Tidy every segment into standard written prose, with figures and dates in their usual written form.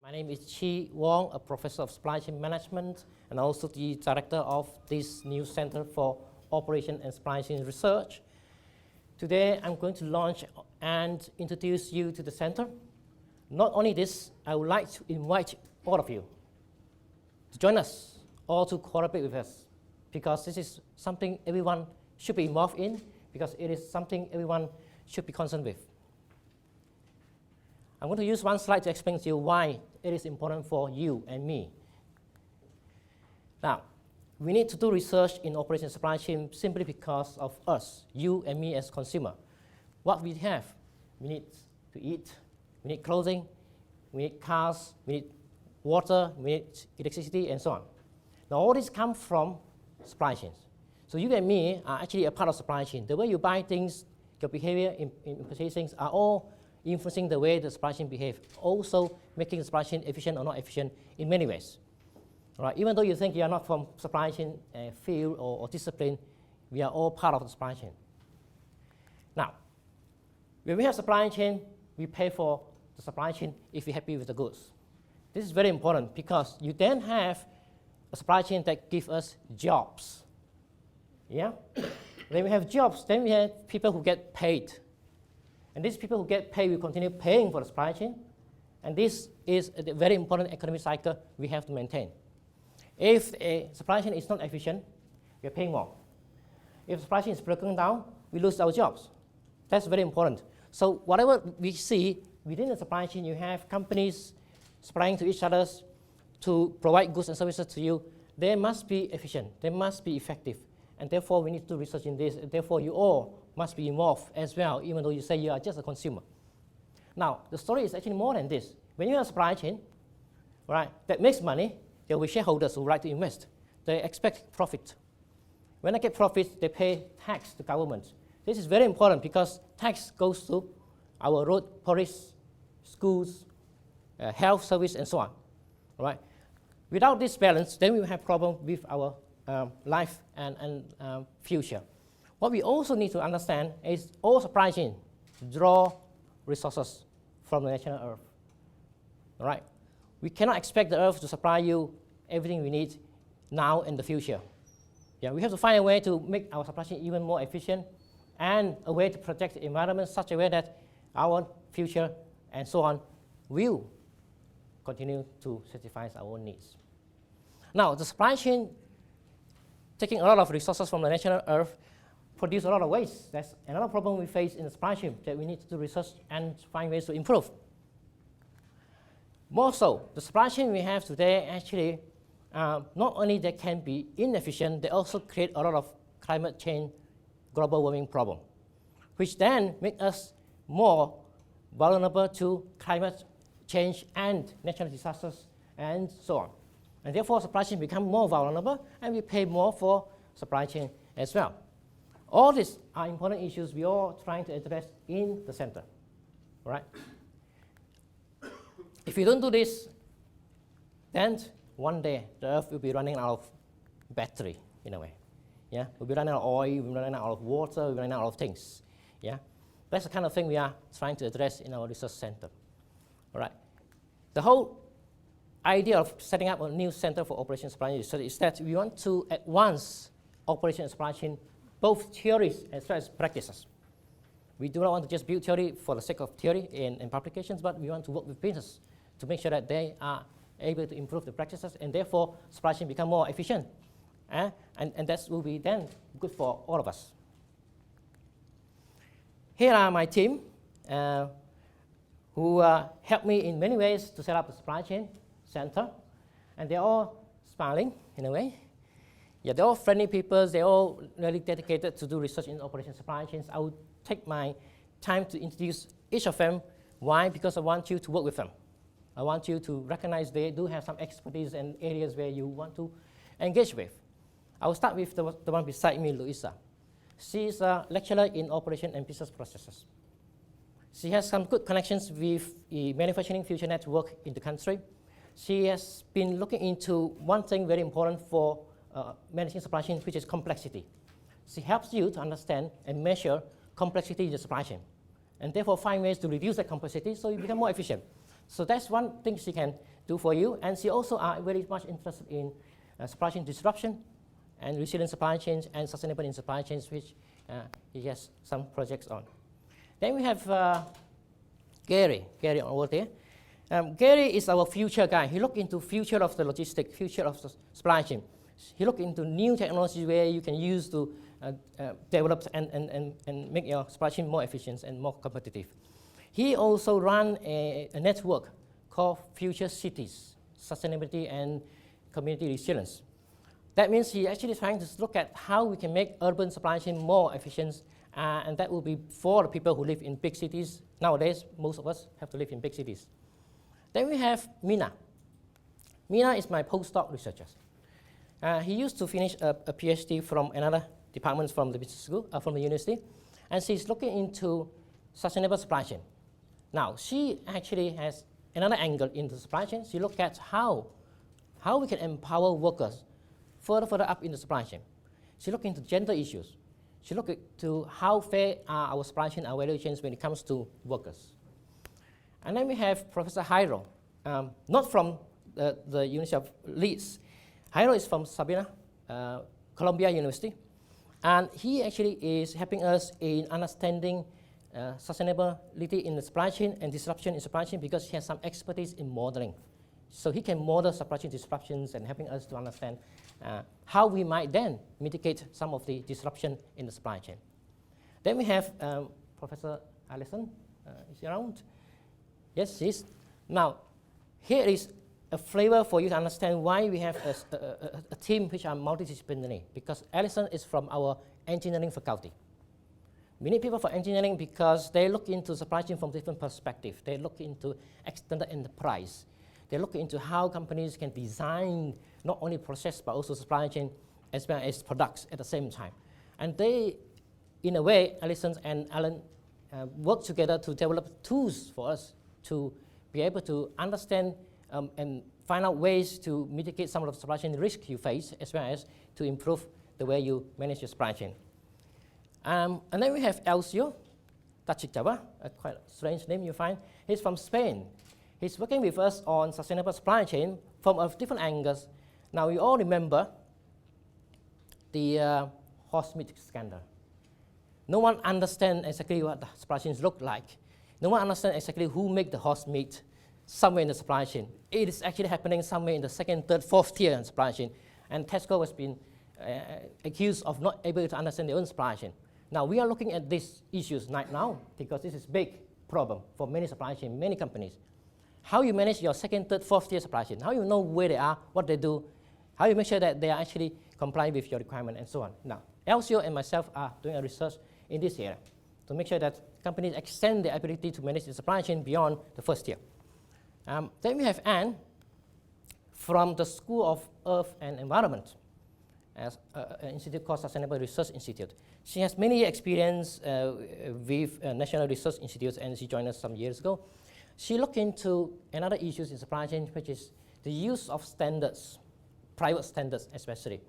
My name is Chee Wong, a professor of supply chain management and also the director of this new Center for Operation and Supply Chain Research. Today, I'm going to launch and introduce you to the center. Not only this, I would like to invite all of you to join us or to cooperate with us, because this is something everyone should be involved in, because it is something everyone should be concerned with. I'm going to use one slide to explain to you why it is important for you and me. Now, we need to do research in operation and supply chain simply because of us, you and me as consumer. What we have, we need to eat, we need clothing, we need cars, we need water, we need electricity, and so on. Now, all this comes from supply chains. So you and me are actually a part of supply chain. The way you buy things, your behavior in purchasing are all influencing the way the supply chain behaves, also making the supply chain efficient or not efficient in many ways. Right? Even though you think you are not from supply chain field or discipline, we are all part of the supply chain. Now, when we have supply chain, we pay for the supply chain if we're happy with the goods. This is very important because you then have a supply chain that gives us jobs. Yeah? When we have jobs, then we have people who get paid. And these people who get paid will continue paying for the supply chain. And this is a very important economic cycle we have to maintain. If a supply chain is not efficient, we are paying more. If the supply chain is broken down, we lose our jobs. That's very important. So whatever we see within the supply chain, you have companies supplying to each other to provide goods and services to you. They must be efficient. They must be effective. And therefore, we need to do research in this. And therefore, you all must be involved as well, even though you say you are just a consumer. Now, the story is actually more than this. When you have a supply chain, right, that makes money, there will be shareholders who like to invest. They expect profit. When they get profit, they pay tax to government. This is very important because tax goes to our road, police, schools, health service, and so on. Right? Without this balance, then we will have problem with our life and future. What we also need to understand is all supply chain draw resources from the natural earth. All right? We cannot expect the earth to supply you everything we need now and the future. Yeah, we have to find a way to make our supply chain even more efficient and a way to protect the environment such a way that our future and so on will continue to satisfy our own needs. Now, the supply chain taking a lot of resources from the natural earth produce a lot of waste. That's another problem we face in the supply chain that we need to do research and find ways to improve. More so, the supply chain we have today actually, not only they can be inefficient, they also create a lot of climate change, global warming problem, which then make us more vulnerable to climate change and natural disasters and so on. And therefore, supply chain become more vulnerable, and we pay more for supply chain as well. All these are important issues we are trying to address in the center. All right? If we don't do this, then one day the earth will be running out of battery in a way. Yeah? We'll be running out of oil, we'll be running out of water, we'll be running out of things. Yeah? That's the kind of thing we are trying to address in our research center. All right? The whole idea of setting up a new center for operation and supply chain research is that we want to advance operation and supply chain, both theories as well as practices. We do not want to just build theory for the sake of theory and publications, but we want to work with business to make sure that they are able to improve the practices, and therefore supply chain become more efficient. And that will be then good for all of us. Here are my team who helped me in many ways to set up the supply chain center, and they're all smiling in a way. Yeah, they're all friendly people. They're all really dedicated to do research in operation supply chains. I will take my time to introduce each of them. Why? Because I want you to work with them. I want you to recognize they do have some expertise and areas where you want to engage with. I will start with the one beside me, Louisa. She's a lecturer in operation and business processes. She has some good connections with the manufacturing future network in the country. She has been looking into one thing very important for managing supply chain, which is complexity. She helps you to understand and measure complexity in the supply chain, and therefore find ways to reduce that complexity so you become more efficient. So that's one thing she can do for you. And she also are very much interested in supply chain disruption and resilient supply chains and sustainable in supply chains, which he has some projects on. Then we have Gary over there. Gary is our future guy. He looked into future of the logistics, future of the supply chain. He looked into new technology where you can use to develop and make your supply chain more efficient and more competitive. He also ran a network called Future Cities, Sustainability and Community Resilience. That means he actually is trying to look at how we can make urban supply chain more efficient, and that will be for the people who live in big cities. Nowadays, most of us have to live in big cities. Then we have Mina. Mina is my postdoc researcher. He used to finish a PhD from another department from the business school, from the university, and she's looking into sustainable supply chain. Now, she actually has another angle in the supply chain. She looked at how we can empower workers further up in the supply chain. She looked into gender issues. She looked into how fair are our supply chain, our value chains when it comes to workers. And then we have Professor Jairo, not from the University of Leeds. Jairo is from Sabina, Columbia University. And he actually is helping us in understanding sustainability in the supply chain and disruption in supply chain because he has some expertise in modeling. So he can model supply chain disruptions and helping us to understand how we might then mitigate some of the disruption in the supply chain. Then we have Professor Alison. Is she around? Yes, she is. Now, here is a flavor for you to understand why we have a team which are multidisciplinary, because Alison is from our engineering faculty. We need people for engineering because they look into supply chain from different perspectives. They look into extended enterprise. They look into how companies can design not only process but also supply chain as well as products at the same time. And they, in a way, Alison and Alan work together to develop tools for us to be able to understand and find out ways to mitigate some of the supply chain risk you face, as well as to improve the way you manage your supply chain. And then we have Elcio Tachicaba, a quite strange name you find. He's from Spain. He's working with us on sustainable supply chain from different angles. Now, we all remember the horse meat scandal. No one understands exactly what the supply chains look like. No one understands exactly who make the horse meat somewhere in the supply chain. It is actually happening somewhere in the second, third, fourth tier in supply chain. And Tesco has been accused of not able to understand their own supply chain. Now, we are looking at these issues right now because this is a big problem for many supply chain, many companies. How you manage your second, third, fourth tier supply chain, how you know where they are, what they do, how you make sure that they are actually complying with your requirement and so on. Now, Elcio and myself are doing a research in this area to make sure that companies extend their ability to manage the supply chain beyond the first tier. Then we have Anne from the School of Earth and Environment, as an institute called Sustainable Research Institute. She has many experience with National Research Institutes, and she joined us some years ago. She looked into another issues in supply chain, which is the use of standards, private standards especially.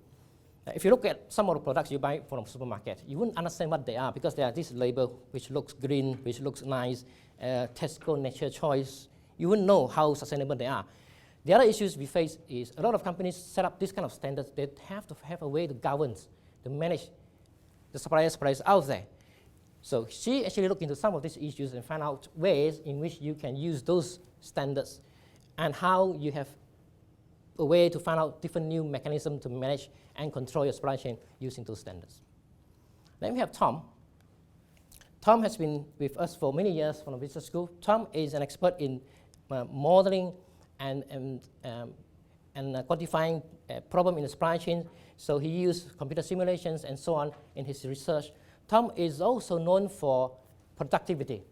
If you look at some of the products you buy from the supermarket, you wouldn't understand what they are because there are this label which looks green, which looks nice, Tesco Nature Choice. You wouldn't know how sustainable they are. The other issues we face is a lot of companies set up this kind of standards. They have to have a way to govern, to manage the suppliers out there. So she actually looked into some of these issues and found out ways in which you can use those standards and how you have a way to find out different new mechanisms to manage and control your supply chain using those standards. Then we have Tom. Tom has been with us for many years from the business school. Tom is an expert in modeling and quantifying a problem in the supply chain. So he used computer simulations and so on in his research. Tom is also known for productivity.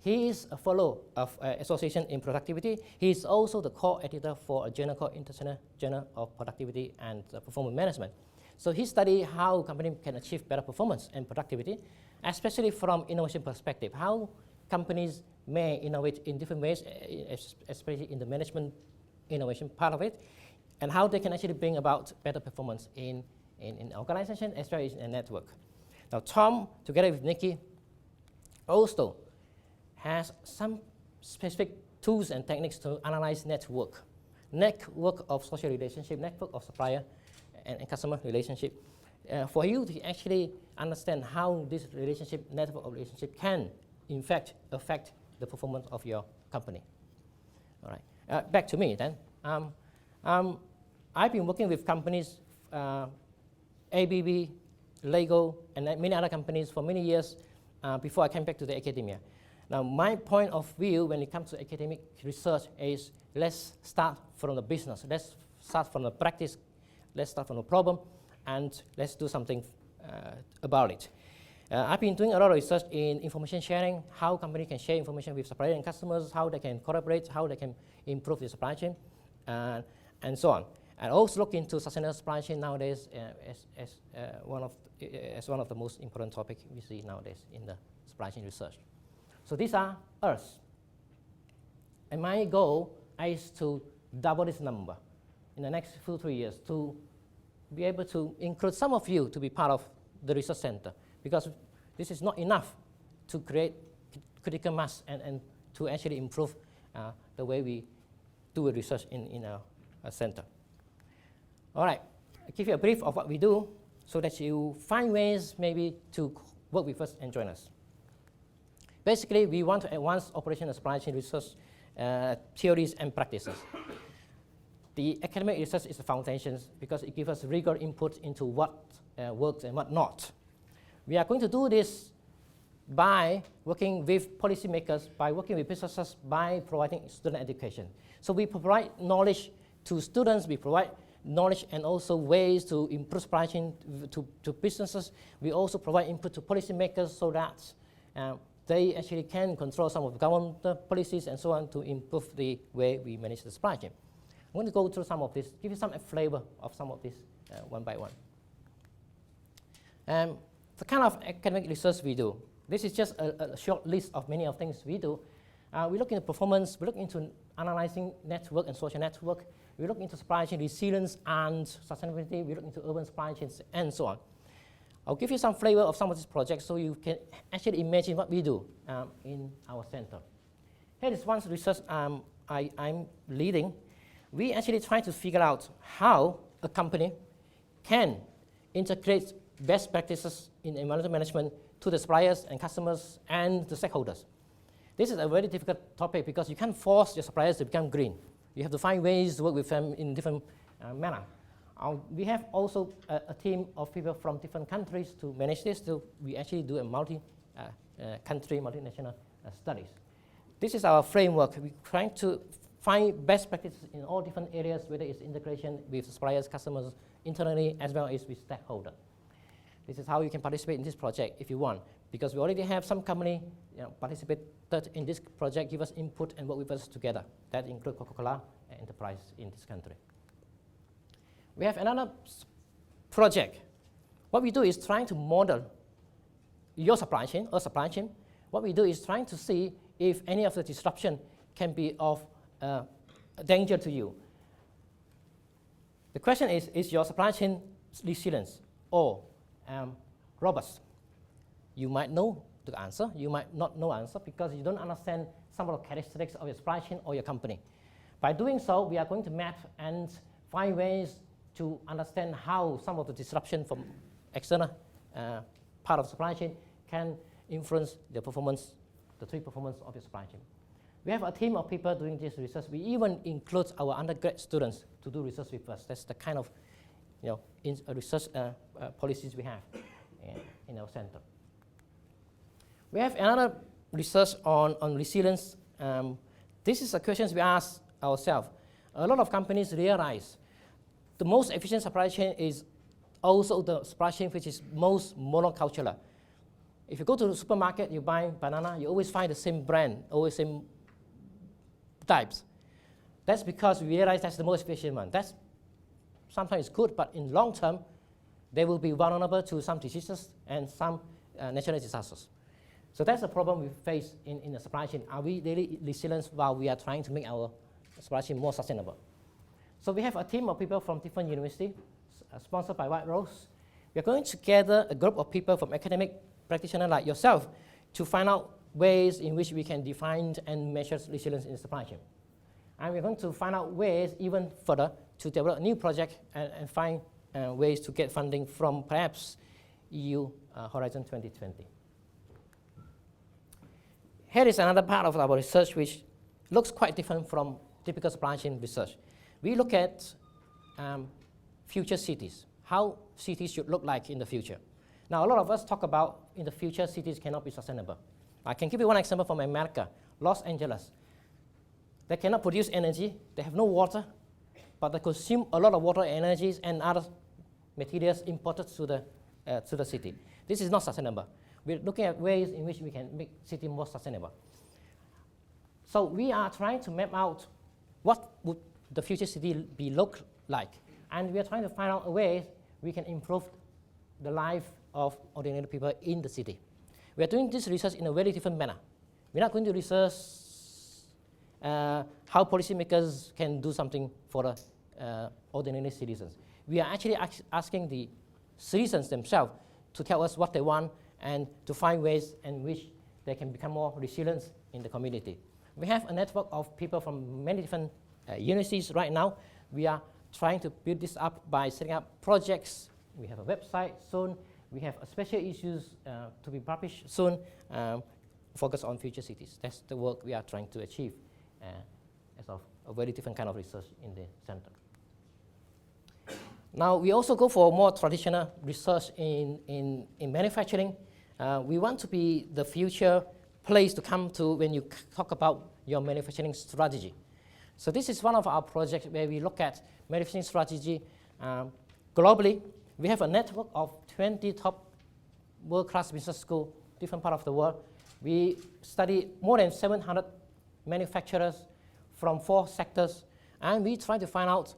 He is a fellow of Association in Productivity. He is also the core editor for a journal called International Journal of Productivity and Performance Management. So he studied how companies can achieve better performance and productivity, especially from innovation perspective, how companies may innovate in different ways, especially in the management innovation part of it, and how they can actually bring about better performance in organization as well as in a network. Now, Tom, together with Nikki, also has some specific tools and techniques to analyze network. network of social relationship, network of supplier and customer relationship, for you to actually understand how this relationship, network of relationship can, in fact, affect the performance of your company. All right, back to me then. I've been working with companies, ABB, Lego, and many other companies for many years before I came back to the academia. Now, my point of view when it comes to academic research is let's start from the business. Let's start from the practice. Let's start from the problem, and let's do something about it. I've been doing a lot of research in information sharing, how companies can share information with suppliers and customers, how they can collaborate, how they can improve the supply chain, and so on. I also look into sustainable supply chain nowadays as one of the most important topics we see nowadays in the supply chain research. So these are us. And my goal is to double this number in the next 2 to 3 years to be able to include some of you to be part of the research center, because this is not enough to create critical mass and to actually improve the way we do research in our center. All right, I'll give you a brief of what we do so that you find ways maybe to work with us and join us. Basically, we want to advance operational supply chain research theories and practices. The academic research is the foundation because it gives us rigorous input into what works and what not. We are going to do this by working with policymakers, by working with businesses, by providing student education. So we provide knowledge to students, we provide knowledge and also ways to improve supply chain to businesses. We also provide input to policymakers so that they actually can control some of the government policies and so on to improve the way we manage the supply chain. I'm going to go through some of this, give you some flavor of some of this one by one. The kind of academic research we do. This is just a short list of many of things we do. We look into performance, we look into analyzing network and social network, we look into supply chain resilience and sustainability, we look into urban supply chains, and so on. I'll give you some flavor of some of these projects so you can actually imagine what we do in our center. Here is one research I'm leading. We actually try to figure out how a company can integrate best practices in environmental management to the suppliers and customers and the stakeholders. This is a very difficult topic because you can't force your suppliers to become green. You have to find ways to work with them in different manner. We have also a team of people from different countries to manage this. So we actually do a multi-country, multinational studies. This is our framework. We're trying to find best practices in all different areas, whether it's integration with suppliers, customers, internally, as well as with stakeholders. This is how you can participate in this project if you want, because we already have some company participated in this project, give us input and work with us together. That includes Coca-Cola enterprise in this country. We have another project. What we do is trying to model your supply chain or supply chain. What we do is trying to see if any of the disruption can be of danger to you. The question is your supply chain resilient or robust? You might know the answer. You might not know the answer because you don't understand some of the characteristics of your supply chain or your company. By doing so, we are going to map and find ways to understand how some of the disruption from external part of the supply chain can influence the performance, the true performance of your supply chain. We have a team of people doing this research. We even include our undergrad students to do research with us. That's the kind of research policies we have in our center. We have another research on resilience. This is a question we ask ourselves. A lot of companies realize the most efficient supply chain is also the supply chain which is most monocultural. If you go to the supermarket, you buy banana, you always find the same brand, always same types. That's because we realize that's the most efficient one. That's sometimes good, but in long term, they will be vulnerable to some diseases and some natural disasters. So that's the problem we face in the supply chain. Are we really resilient while we are trying to make our supply chain more sustainable? So we have a team of people from different universities, sponsored by White Rose. We are going to gather a group of people from academic practitioners like yourself to find out ways in which we can define and measure resilience in the supply chain. And we're going to find out ways even further to develop a new project and find ways to get funding from perhaps EU Horizon 2020. Here is another part of our research which looks quite different from typical supply chain research. We look at future cities, how cities should look like in the future. Now, a lot of us talk about in the future cities cannot be sustainable. I can give you one example from America, Los Angeles. They cannot produce energy, they have no water, but they consume a lot of water, energies, and other materials imported to the city. This is not sustainable. We're looking at ways in which we can make city more sustainable. So we are trying to map out what would the future city be look like. And we are trying to find out a way we can improve the life of ordinary people in the city. We are doing this research in a very different manner. We're not going to research how policymakers can do something for the ordinary citizens. We are actually asking the citizens themselves to tell us what they want and to find ways in which they can become more resilient in the community. We have a network of people from many different universities right now. We are trying to build this up by setting up projects. We have a website soon. We have special issues to be published soon, focus on future cities. That's the work we are trying to achieve as of a very different kind of research in the center. Now, we also go for more traditional research in manufacturing. We want to be the future place to come to when you talk about your manufacturing strategy. So this is one of our projects where we look at manufacturing strategy globally. We have a network of 20 top world-class business schools, different parts of the world. We study more than 700 manufacturers from 4 sectors, and we try to find out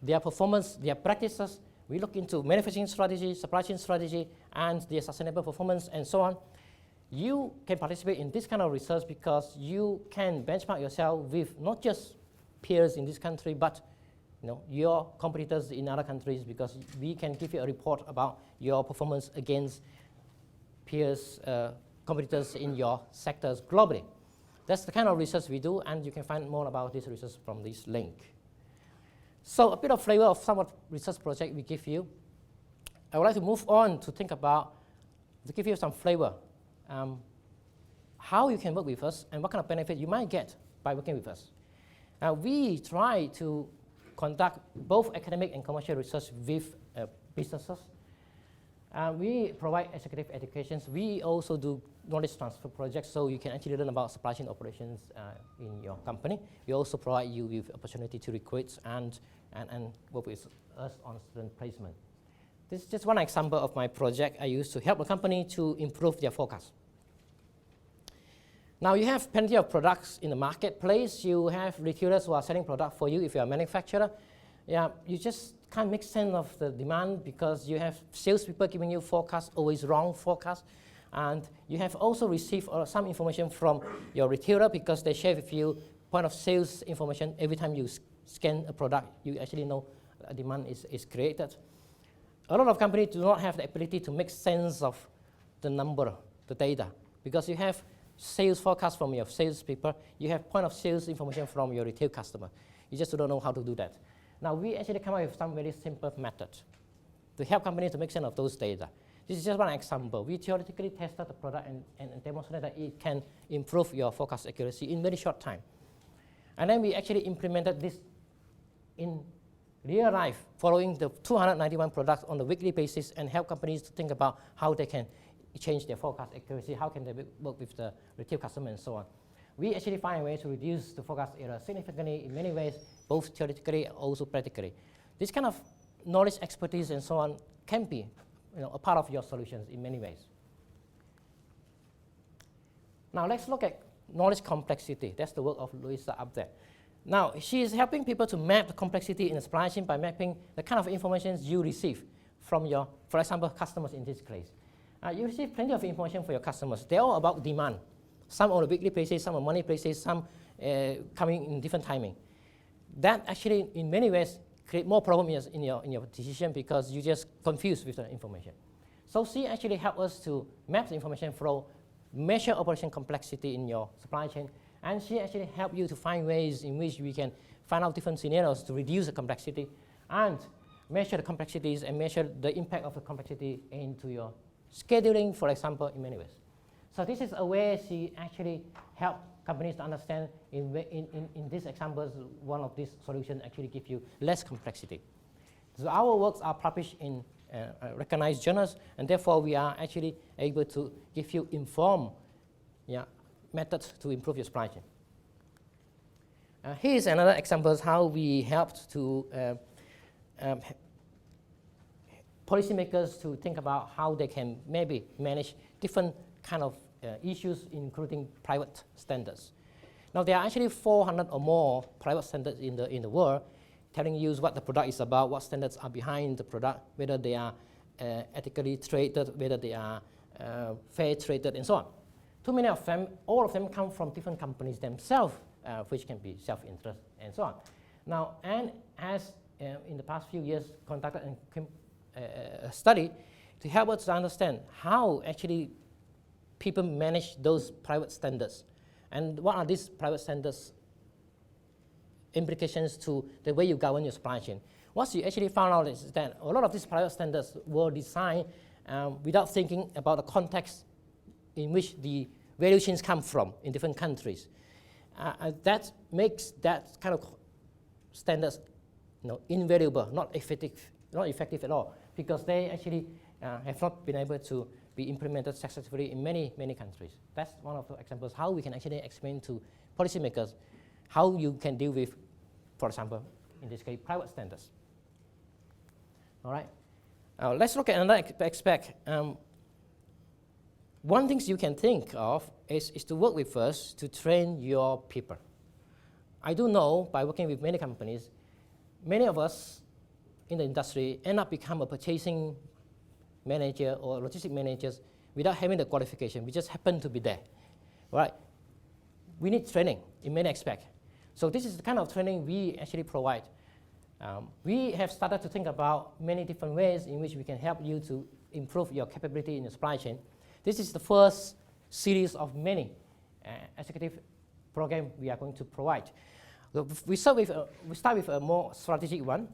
their performance, their practices. We look into manufacturing strategy, supply chain strategy, and their sustainable performance, and so on. You can participate in this kind of research because you can benchmark yourself with not just peers in this country, but your competitors in other countries, because we can give you a report about your performance against peers, competitors in your sectors globally. That's the kind of research we do, and you can find more about this research from this link. So a bit of flavor of some of the research project we give you. I would like to move on to think about, to give you some flavor, how you can work with us and what kind of benefit you might get by working with us. We try to conduct both academic and commercial research with businesses. We provide executive educations. We also do knowledge transfer projects, so you can actually learn about supply chain operations in your company. We also provide you with opportunity to recruit and work with us on student placement. This is just one example of my project I use to help a company to improve their forecast. Now, you have plenty of products in the marketplace. You have retailers who are selling product for you if you're a manufacturer. Yeah, you just can't make sense of the demand because you have salespeople giving you forecasts, always wrong forecasts. And you have also received some information from your retailer because they share with you point of sales information. Every time you scan a product, you actually know a demand is created. A lot of companies do not have the ability to make sense of the number, the data, because you have sales forecast from your salespeople, you have point of sales information from your retail customer. You just don't know how to do that. Now, we actually come up with some very simple methods to help companies to make sense of those data. This is just one example. We theoretically tested the product and demonstrated that it can improve your forecast accuracy in very short time. And then we actually implemented this in real life, following the 291 products on a weekly basis, and help companies to think about how they can change their forecast accuracy, how can they work with the retail customer, and so on. We actually find a way to reduce the forecast error significantly in many ways, both theoretically and also practically. This kind of knowledge, expertise, and so on can be a part of your solutions in many ways. Now, let's look at knowledge complexity. That's the work of Louisa up there. Now, she is helping people to map the complexity in the supply chain by mapping the kind of information you receive from your, for example, customers in this case. You receive plenty of information for your customers. They're all about demand. Some on a weekly basis, some on monthly basis, some coming in different timing. That actually, in many ways, create more problems in your decision because you just confused with the information. So she actually helped us to map the information flow, measure operation complexity in your supply chain, And she actually helped you to find ways in which we can find out different scenarios to reduce the complexity and measure the complexities and measure the impact of the complexity into your scheduling, for example, in many ways. So this is a way she actually helped companies to understand in these examples, one of these solutions actually give you less complexity. So our works are published in recognized journals, and therefore we are actually able to give you informed methods to improve your supply chain. Here's another example of how we helped to policymakers to think about how they can maybe manage different kind of issues, including private standards. Now, there are actually 400 or more private standards in the world telling you what the product is about, what standards are behind the product, whether they are ethically traded, whether they are fair traded, and so on. Too many of them, all of them come from different companies themselves, which can be self-interest, and so on. Now, Anne has, in the past few years, conducted a study to help us to understand how actually people manage those private standards, and what are these private standards implications to the way you govern your supply chain. What you actually found out is that a lot of these private standards were designed without thinking about the context in which the value chains come from in different countries. That makes that kind of standards invaluable, not effective at all, because they actually have not been able to be implemented successfully in many, many countries. That's one of the examples how we can actually explain to policymakers how you can deal with, for example, in this case, private standards. All right. Let's look at another aspect. One thing you can think of is to work with us to train your people. I do know, by working with many companies, many of us in the industry end up become a purchasing manager or logistic managers without having the qualification. We just happen to be there. Right? We need training in many aspects. So this is the kind of training we actually provide. We have started to think about many different ways in which we can help you to improve your capability in the supply chain. This is the first series of many executive programs we are going to provide. We start with a more strategic one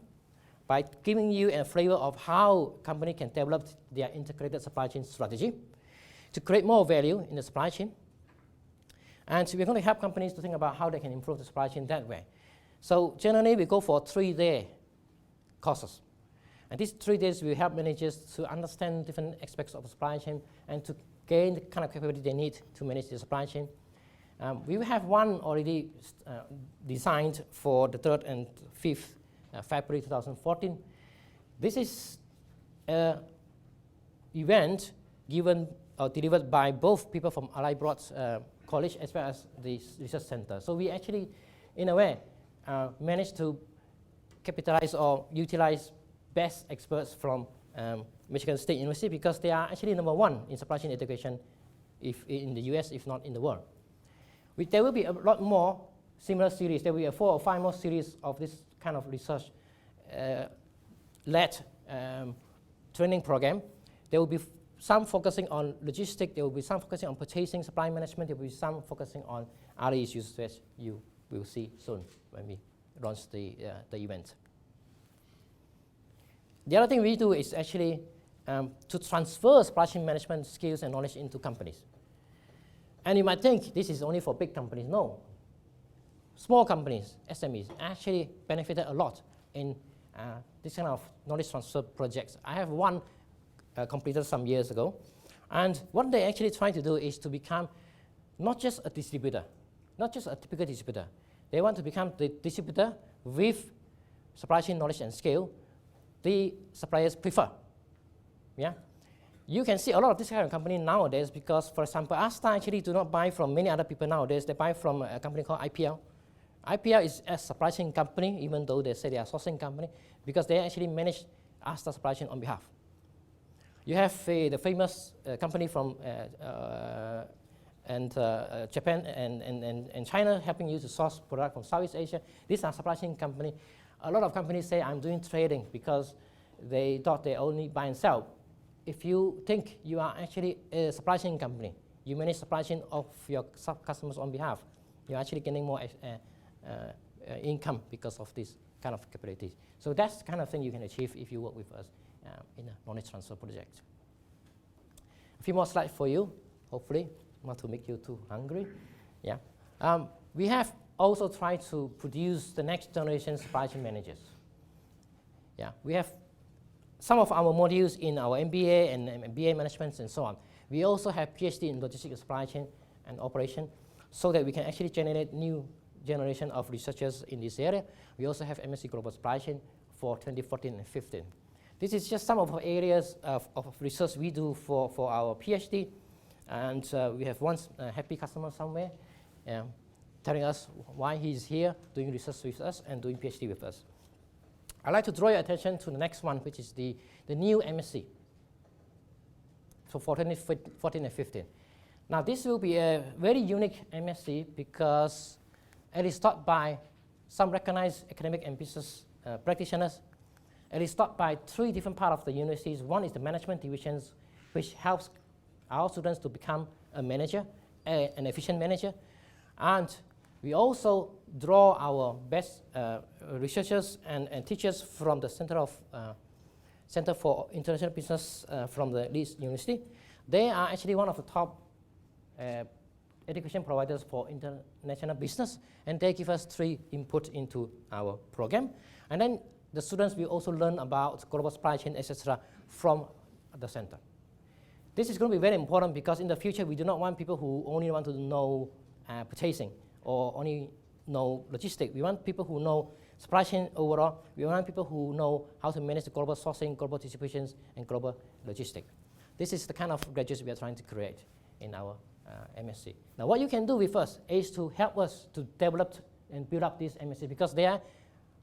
by giving you a flavor of how company can develop their integrated supply chain strategy to create more value in the supply chain. And we're going to help companies to think about how they can improve the supply chain that way. So generally, we go for 3-day courses. And these 3 days will help managers to understand different aspects of the supply chain and to gain the kind of capability they need to manage the supply chain. We will have one already designed for the 3rd and 5th February 2014. This is an event given or delivered by both people from Allied Broad's college as well as the research center. So we actually, in a way, managed to capitalize or utilize best experts from Michigan State University because they are actually #1 in supply chain integration in the US, if not in the world. There will be a lot more similar series. There will be 4 or 5 more series of this kind of research-led training program. There will be some focusing on logistics. There will be some focusing on purchasing, supply management. There will be some focusing on other issues that you will see soon when we launch the event. The other thing we do is actually to transfer supply chain management skills and knowledge into companies. And you might think this is only for big companies. No. Small companies, SMEs, actually benefited a lot in this kind of knowledge transfer projects. I have one completed some years ago. And what they actually try to do is to become not just a distributor, not just a typical distributor. They want to become the distributor with supply chain knowledge and skill the suppliers prefer. Yeah? You can see a lot of this kind of company nowadays because, for example, Asta actually do not buy from many other people nowadays. They buy from a company called IPL. IPL is a supply chain company, even though they say they are a sourcing company, because they actually manage Asta supply chain on behalf. You have the famous company from Japan and China helping you to source product from Southeast Asia. These are supply chain companies. A lot of companies say, I'm doing trading because they thought they only buy and sell. If you think you are actually a supply chain company, you manage supply chain of your customers on behalf, you're actually getting more income because of this kind of capabilities. So that's the kind of thing you can achieve if you work with us in a knowledge transfer project. A few more slides for you, hopefully, not to make you too hungry. Yeah. We have also tried to produce the next generation supply chain managers. Yeah, we have some of our modules in our MBA and BA management and so on. We also have PhD in logistics, supply chain, and operation, so that we can actually generate new generation of researchers in this area. We also have MSc Global Supply Chain for 2014 and 15. This is just some of the areas of research we do for our PhD. And we have one happy customer somewhere telling us why he's here doing research with us and doing PhD with us. I'd like to draw your attention to the next one, which is the new MSc. So for 2014 and 15. Now this will be a very unique MSc because it is taught by some recognized academic and business practitioners. It is taught by 3 different parts of the universities. One is the management divisions, which helps our students to become a manager, an efficient manager. And we also draw our best researchers and teachers from the Center for International Business from the Leeds University. They are actually one of the top education providers for international business, and they give us 3 input into our program. And then the students will also learn about global supply chain, etc., from the center. This is going to be very important because in the future we do not want people who only want to know purchasing or only know logistics. We want people who know supply chain overall. We want people who know how to manage the global sourcing, global distributions, and global logistics. This is the kind of graduates we are trying to create in our MSc. Now what you can do with us is to help us to develop and build up this MSc because they are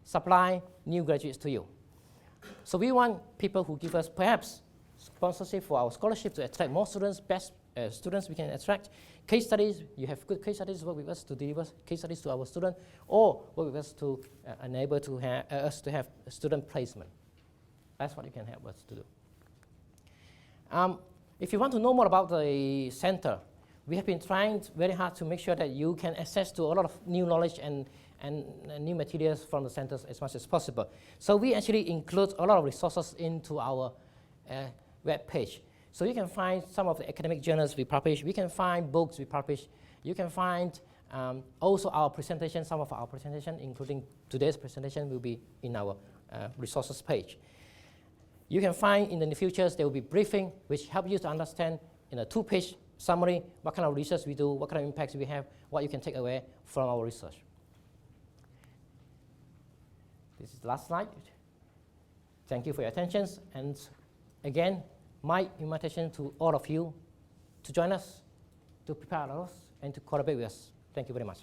supply new graduates to you. So we want people who give us perhaps sponsorship for our scholarship to attract more students, best students we can attract. Case studies, you have good case studies, work with us to deliver case studies to our students, or work with us to enable to us to have student placement. That's what you can help us to do. If you want to know more about the center, we have been trying very hard to make sure that you can access to a lot of new knowledge and new materials from the centers as much as possible. So we actually include a lot of resources into our web page. So you can find some of the academic journals we publish. We can find books we publish. You can find also our presentation. Some of our presentation, including today's presentation, will be in our resources page. You can find in the future there will be briefing which help you to understand in a 2-page summary what kind of research we do, what kind of impacts we have, what you can take away from our research. This is the last slide. Thank you for your attention. And again, my invitation to all of you to join us, to prepare us, and to collaborate with us. Thank you very much.